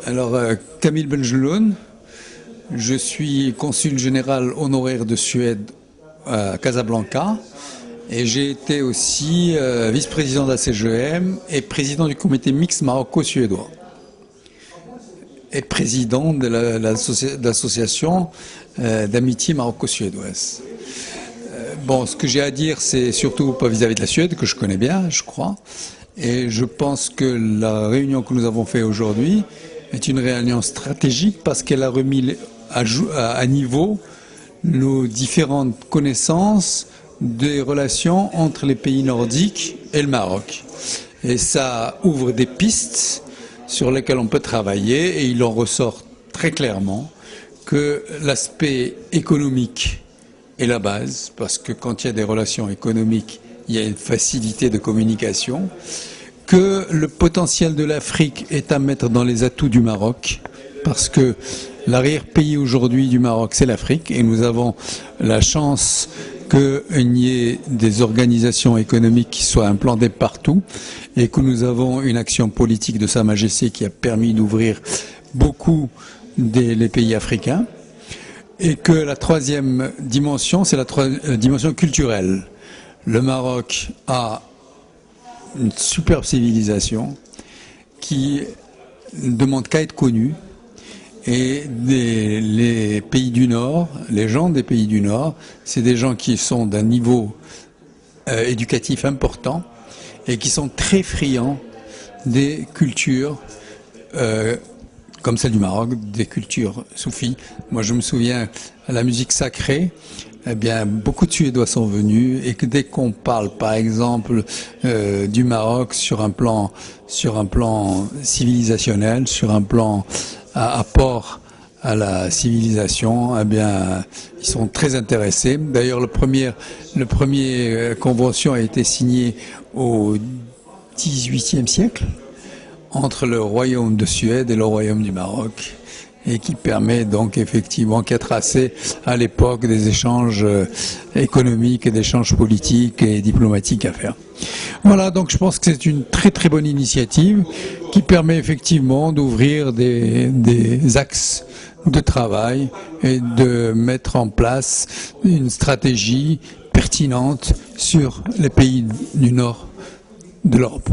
Alors, Camille Benjeloun, je suis consul général honoraire de Suède à Casablanca et j'ai été aussi vice-président de la CGM et président du comité mixte maroco-suédois et président de l'association d'amitié maroco-suédoise. Bon, ce que j'ai à dire, c'est surtout pas vis-à-vis de la Suède, que je connais bien, je crois, et je pense que la réunion que nous avons faite aujourd'hui est une réunion stratégique parce qu'elle a remis à niveau nos différentes connaissances des relations entre les pays nordiques et le Maroc. Et ça ouvre des pistes sur lesquelles on peut travailler et il en ressort très clairement que l'aspect économique est la base, parce que quand il y a des relations économiques, il y a une facilité de communication, que le potentiel de l'Afrique est à mettre dans les atouts du Maroc, parce que l'arrière-pays aujourd'hui du Maroc, c'est l'Afrique, et nous avons la chance qu'il y ait des organisations économiques qui soient implantées partout, et que nous avons une action politique de Sa Majesté qui a permis d'ouvrir beaucoup les pays africains, et que la troisième dimension, c'est la dimension culturelle. Le Maroc a une superbe civilisation qui ne demande qu'à être connue, et les pays du Nord, les gens des pays du Nord, c'est des gens qui sont d'un niveau éducatif important et qui sont très friands des cultures comme celle du Maroc, des cultures soufis. Moi, je me souviens, à la musique sacrée, eh bien, beaucoup de Suédois sont venus et que dès qu'on parle, par exemple, du Maroc sur un plan civilisationnel, sur un plan apport à la civilisation, eh bien, ils sont très intéressés. D'ailleurs, le premier convention a été signé au XVIIIe siècle entre le royaume de Suède et le royaume du Maroc, et qui permet donc effectivement, qui a tracé à l'époque des échanges économiques et des échanges politiques et diplomatiques à faire. Voilà, donc je pense que c'est une très très bonne initiative qui permet effectivement d'ouvrir des axes de travail et de mettre en place une stratégie pertinente sur les pays du nord de l'Europe.